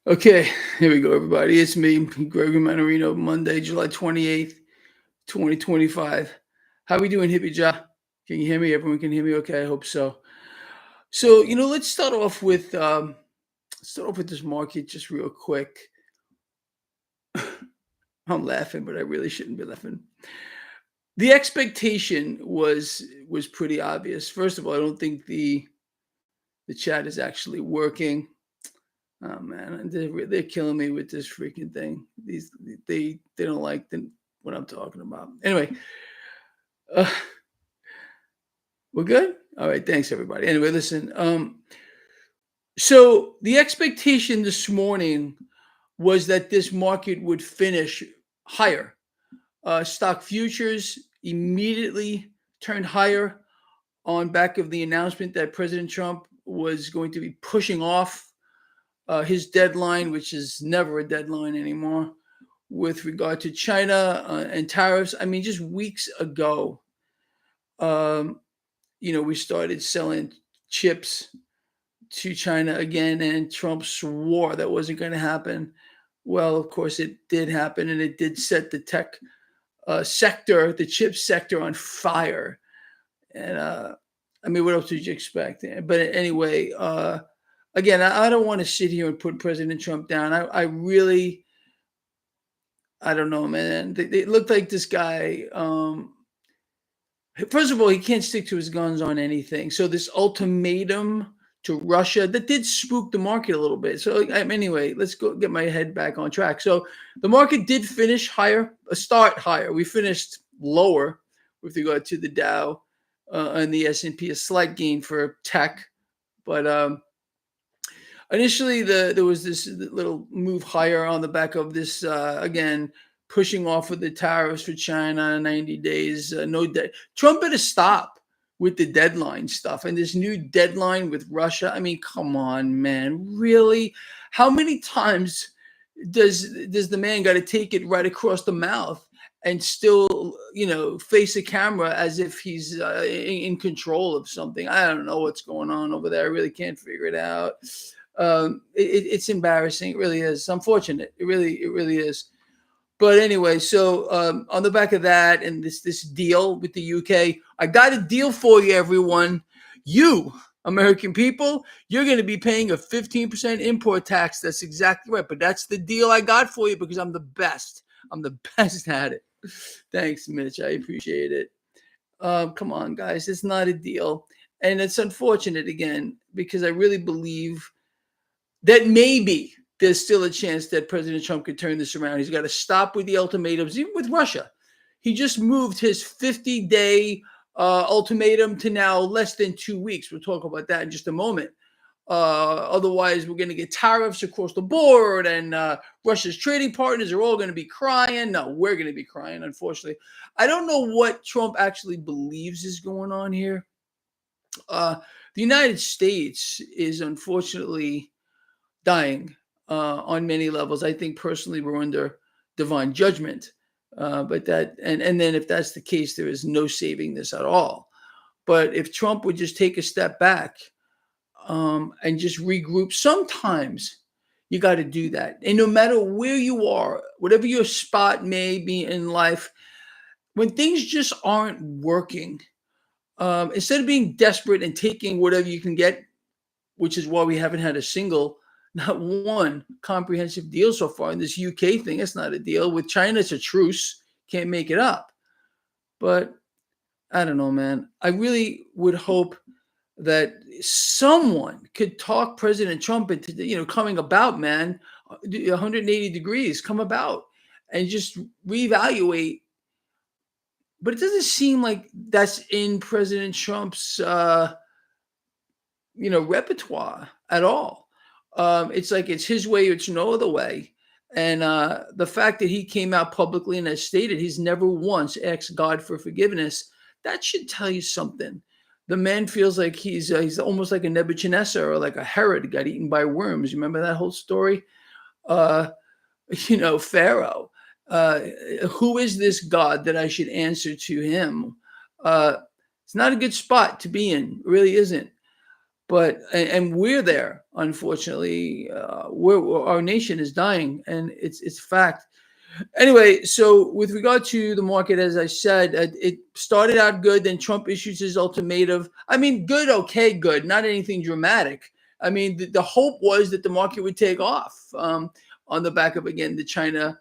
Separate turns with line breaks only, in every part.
Okay, here we go, everybody. It's me, Gregory Mannarino, Monday, July 28th, 2025. How we doing, Hippie Ja? Can you hear me? Everyone can hear me? Okay, I hope so. So, let's start off with this market just real quick. I'm laughing, but I really shouldn't be laughing. The expectation was pretty obvious. First of all, I don't think the chat is actually working. Oh man, they're killing me with this freaking thing. They don't like what I'm talking about. Anyway, uh, we're good. All right, thanks everybody. Anyway, listen. So the expectation this morning was that this market would finish higher. Stock futures immediately turned higher on back of the announcement that President Trump was going to be pushing off his deadline, which is never a deadline anymore, with regard to China and tariffs. I mean, just weeks ago, um, we started selling chips to China again, and Trump swore that wasn't going to happen. Well, of course, it did happen, and it did set the tech sector, the chip sector, on fire. And I mean, what else did you expect? But anyway, again, I don't want to sit here and put President Trump down. I really, I don't know, man. They looked like this guy. First of all, he can't stick to his guns on anything. So this ultimatum to Russia that did spook the market a little bit. So anyway, let's go get my head back on track. So the market did finish higher, start higher. We finished lower with regard to the Dow and the S&P, a slight gain for tech, but initially there was this little move higher on the back of this again pushing off of the tariffs for China 90 days. No debt. Trump better stop with the deadline stuff and this new deadline with Russia. I mean, come on, man. Really? How many times does the man got to take it right across the mouth and still, face a camera as if he's in control of something? I don't know what's going on over there. I really can't figure it out. It's embarrassing. It really is. It's unfortunate. It really is. But anyway, so on the back of that and this deal with the UK, I got a deal for you, everyone. You, American people, you're going to be paying a 15% import tax. That's exactly right. But that's the deal I got for you because I'm the best. I'm the best at it. Thanks, Mitch. I appreciate it. Come on, guys. It's not a deal. And it's unfortunate, again, because I really believe that maybe there's still a chance that President Trump could turn this around. He's got to stop with the ultimatums, even with Russia. He just moved his 50-day ultimatum to now less than 2 weeks. We'll talk about that in just a moment. Otherwise, we're going to get tariffs across the board, and Russia's trading partners are all going to be crying. No, we're going to be crying, unfortunately. I don't know what Trump actually believes is going on here. The United States is unfortunately dying on many levels. I think personally we're under divine judgment. But that and then if that's the case, there is no saving this at all. But if Trump would just take a step back and just regroup, sometimes you got to do that. And no matter where you are, whatever your spot may be in life, when things just aren't working, instead of being desperate and taking whatever you can get, which is why we haven't had not one comprehensive deal so far. In this UK thing, it's not a deal. With China, it's a truce. Can't make it up. But I don't know, man. I really would hope that someone could talk President Trump into, coming about, man, 180 degrees, come about and just reevaluate. But it doesn't seem like that's in President Trump's, repertoire at all. It's like it's his way or it's no other way. And the fact that he came out publicly and has stated he's never once asked God for forgiveness, that should tell you something. The man feels like he's almost like a Nebuchadnezzar or like a Herod got eaten by worms. You remember that whole story? Pharaoh. Who is this God that I should answer to him? It's not a good spot to be in. It really isn't. But and we're there, unfortunately. Our nation is dying, and it's fact. Anyway, so with regard to the market, as I said, it started out good. Then Trump issues his ultimatum. I mean, good, okay, good, not anything dramatic. I mean, the hope was that the market would take off on the back of, again, the China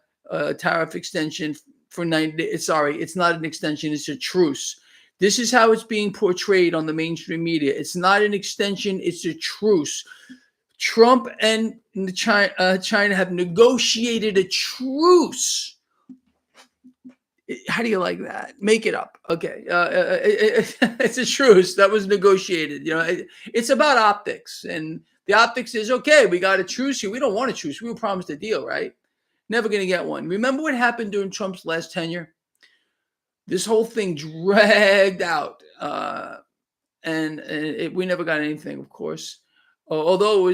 tariff extension for 90 days. Sorry, it's not an extension, it's a truce. This is how it's being portrayed on the mainstream media. It's not an extension, it's a truce. Trump and China have negotiated a truce. How do you like that? Make it up. Okay. It's a truce that was negotiated. It's about optics. And the optics is, okay, we got a truce here. We don't want a truce. We were promised a deal, right? Never going to get one. Remember what happened during Trump's last tenure? This whole thing dragged out. We never got anything, of course. Although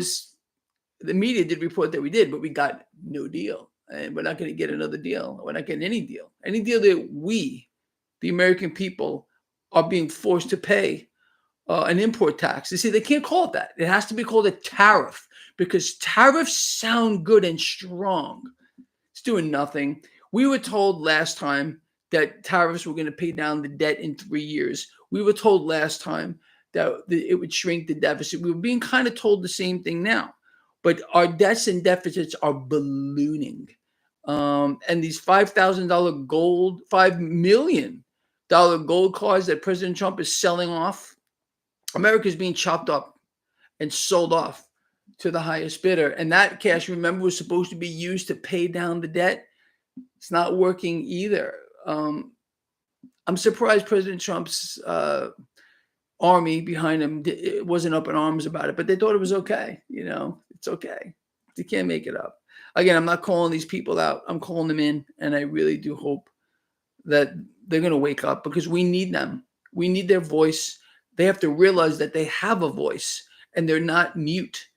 the media did report that we did, but we got no deal. And we're not going to get another deal. We're not getting any deal. Any deal that we, the American people, are being forced to pay an import tax. You see, they can't call it that. It has to be called a tariff because tariffs sound good and strong. It's doing nothing. We were told last time that tariffs were going to pay down the debt in 3 years. We were told last time that it would shrink the deficit. We were being kind of told the same thing now. But our debts and deficits are ballooning. And these $5 million gold cards that President Trump is selling off, America is being chopped up and sold off to the highest bidder. And that cash, remember, was supposed to be used to pay down the debt. It's not working either. I'm surprised President Trump's army behind him wasn't up in arms about it, but they thought it was okay. It's okay. You can't make it up. Again, I'm not calling these people out. I'm calling them in, and I really do hope that they're going to wake up because we need them. We need their voice. They have to realize that they have a voice and they're not mute.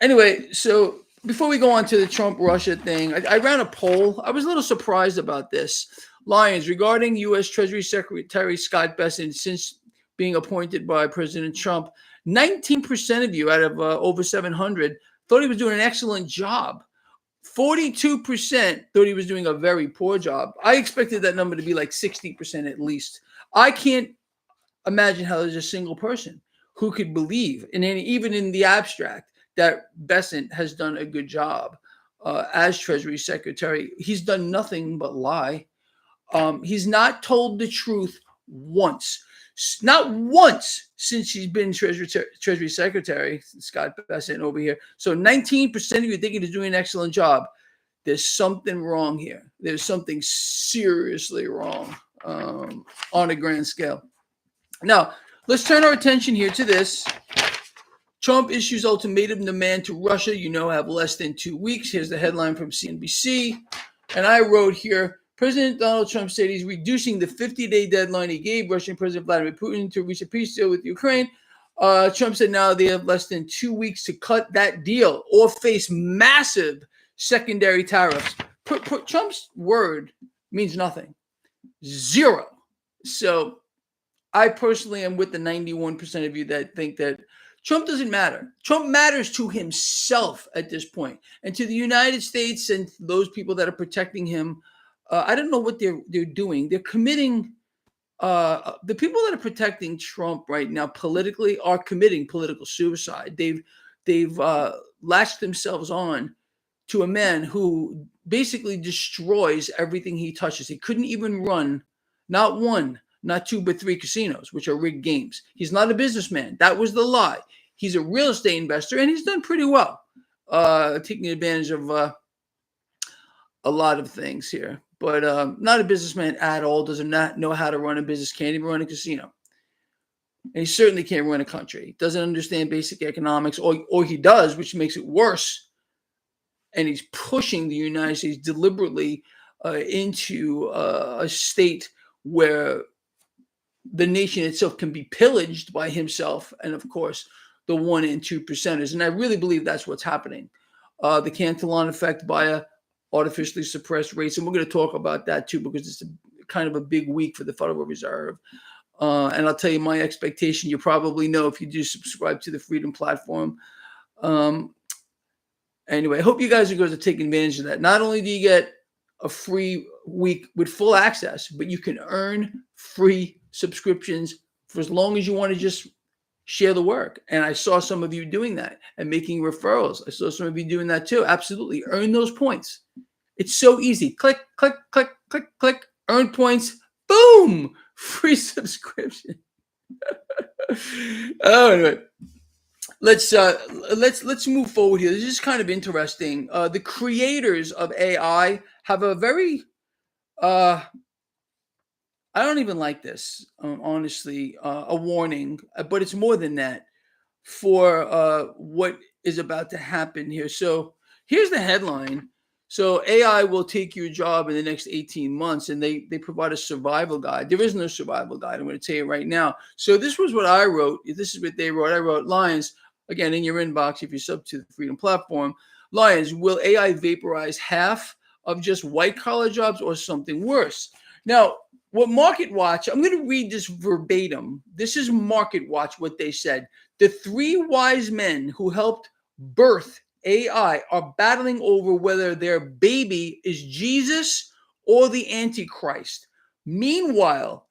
Anyway, so before we go on to the Trump-Russia thing, I ran a poll. I was a little surprised about this. Lions, regarding U.S. Treasury Secretary Scott Bessent, since being appointed by President Trump, 19% of you out of over 700 thought he was doing an excellent job. 42% thought he was doing a very poor job. I expected that number to be like 60% at least. I can't imagine how there's a single person who could believe, even in the abstract, that Bessent has done a good job as Treasury Secretary. He's done nothing but lie. He's not told the truth once. Not once since he's been Treasury Secretary, Scott Bessent over here. So 19% of you think he's doing an excellent job. There's something wrong here. There's something seriously wrong on a grand scale. Now, let's turn our attention here to this. Trump issues ultimatum demand to Russia. Have less than 2 weeks. Here's the headline from CNBC. And I wrote here, President Donald Trump said he's reducing the 50-day deadline he gave Russian President Vladimir Putin to reach a peace deal with Ukraine. Trump said now they have less than 2 weeks to cut that deal or face massive secondary tariffs. Trump's word means nothing. Zero. So I personally am with the 91% of you that think that Trump doesn't matter. Trump matters to himself at this point and to the United States and those people that are protecting him. I don't know what they're doing. They're committing. The people that are protecting Trump right now politically are committing political suicide. They've latched themselves on to a man who basically destroys everything he touches. He couldn't even run, not one, not two, but three casinos, which are rigged games. He's not a businessman. That was the lie. He's a real estate investor, and he's done pretty well, taking advantage of a lot of things here. But not a businessman at all, does not know how to run a business, can't even run a casino. And he certainly can't run a country. Doesn't understand basic economics, or he does, which makes it worse. And he's pushing the United States deliberately into a state where the nation itself can be pillaged by himself and, of course, the 1% and 2%ers. And I really believe that's what's happening. The Cantillon effect via artificially suppressed rates. And we're going to talk about that too, because it's kind of a big week for the Federal Reserve. And I'll tell you my expectation. You probably know if you do subscribe to the Freedom Platform. Anyway, I hope you guys are going to take advantage of that. Not only do you get a free week with full access, but you can earn free subscriptions for as long as you want to just share the work. And I saw some of you doing that and making referrals. I saw some of you doing that too. Absolutely. Earn those points. It's so easy. Click, click, click, click, click, earn points. Boom! Free subscription. Oh, anyway. Let's move forward here. This is kind of interesting. The creators of AI have a very I don't even like this, honestly, a warning, but it's more than that for what is about to happen here. So here's the headline. So AI will take your job in the next 18 months, and they provide a survival guide. There is no survival guide. I'm going to tell you right now. So this was what I wrote. This is what they wrote. I wrote, Lions, again, in your inbox, if you're sub to the Freedom Platform, Lions, will AI vaporize half of just white collar jobs or something worse? Now, what Market Watch, I'm going to read this verbatim. This is Market Watch, what they said. The three wise men who helped birth AI are battling over whether their baby is Jesus or the Antichrist. Meanwhile,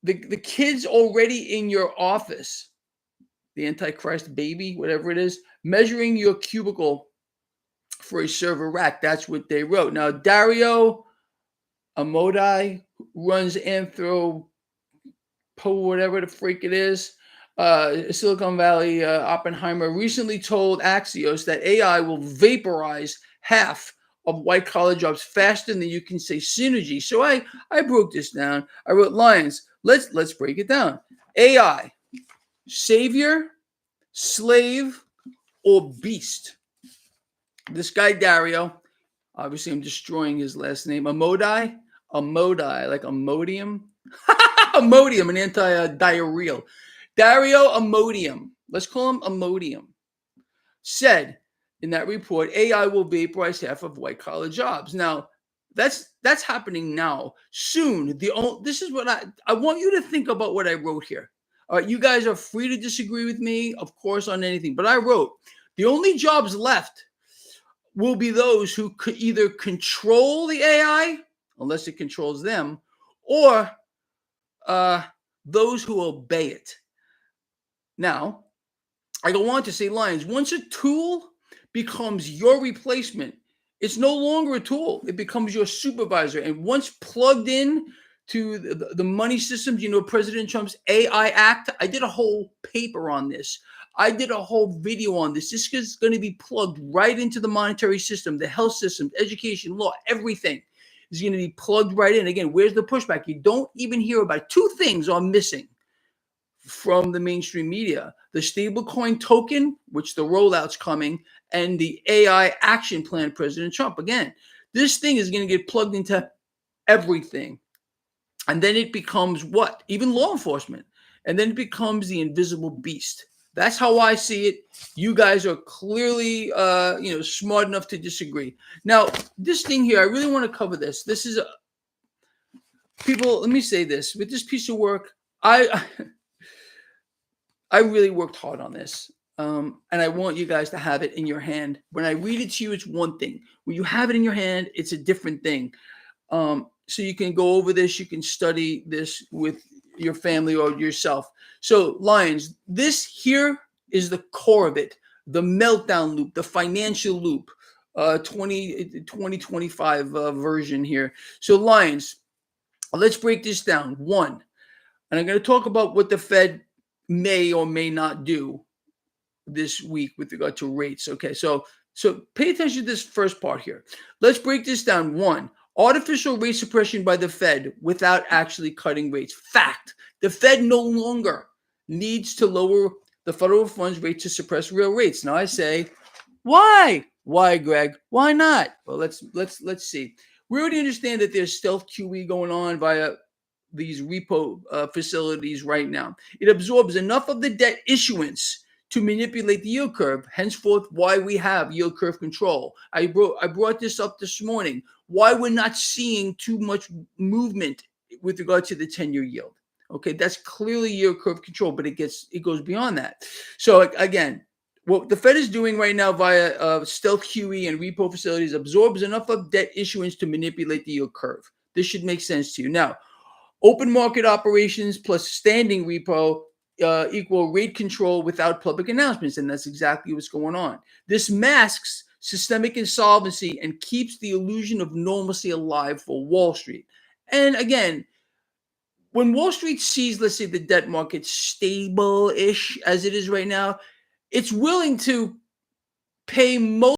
the kids already in your office, the Antichrist baby, whatever it is, measuring your cubicle for a server rack. That's what they wrote. Now, Dario Amodei runs Anthropo, whatever the freak it is, Silicon Valley, Oppenheimer recently told Axios that AI will vaporize half of white collar jobs faster than you can say synergy. So I broke this down. I wrote, Lions, let's break it down. AI, savior, slave, or beast? This guy Dario, obviously I'm destroying his last name, Amodei, like Imodium. Imodium, an anti-diarrheal. Dario Imodium, let's call him Imodium, said in that report, AI will vaporize half of white collar jobs. Now, that's happening now. Soon, this is what I want you to think about what I wrote here. All right, you guys are free to disagree with me, of course, on anything, but I wrote, the only jobs left will be those who could either control the AI, unless it controls them, or those who obey it. Now, I go on to say, Lions, once a tool becomes your replacement, it's no longer a tool. It becomes your supervisor. And once plugged in to the money systems, President Trump's AI Act, I did a whole paper on this. I did a whole video on this. This is going to be plugged right into the monetary system, the health system, education, law, everything is going to be plugged right in. Again, where's the pushback? You don't even hear about two things are missing from the mainstream media: the stablecoin token, which the rollout's coming, and the AI action plan, President Trump. Again, this thing is going to get plugged into everything. And then it becomes what? Even law enforcement. And then it becomes the invisible beast. That's how I see it. You guys are clearly, smart enough to disagree. Now, this thing here, I really want to cover this. This is people. Let me say this: with this piece of work, I really worked hard on this, and I want you guys to have it in your hand. When I read it to you, it's one thing. When you have it in your hand, it's a different thing. So you can go over this. You can study this with your family or yourself. So, Lions, this here is the core of it, the meltdown loop, the financial loop, 2025 version here. So, Lions, let's break this down. One, and I'm going to talk about what the Fed may or may not do this week with regard to rates. Okay, so pay attention to this first part here. Let's break this down. One, artificial rate suppression by the Fed without actually cutting rates. Fact. The Fed no longer needs to lower the federal funds rate to suppress real rates. Now I say, why? Why, Greg? Why not? Well, let's see. We already understand that there's stealth QE going on via these repo facilities right now. It absorbs enough of the debt issuance to manipulate the yield curve, henceforth why we have yield curve control. I brought this up this morning, why we're not seeing too much movement with regard to the 10-year yield. Okay, that's clearly yield curve control, but it goes beyond that. So again, what the Fed is doing right now via stealth QE and repo facilities absorbs enough of debt issuance to manipulate the yield curve. This should make sense to you. Now, open market operations plus standing repo equal rate control without public announcements, and that's exactly what's going on. This masks systemic insolvency and keeps the illusion of normalcy alive for Wall Street. And again, when Wall Street sees, let's say, the debt market stable-ish as it is right now, it's willing to pay most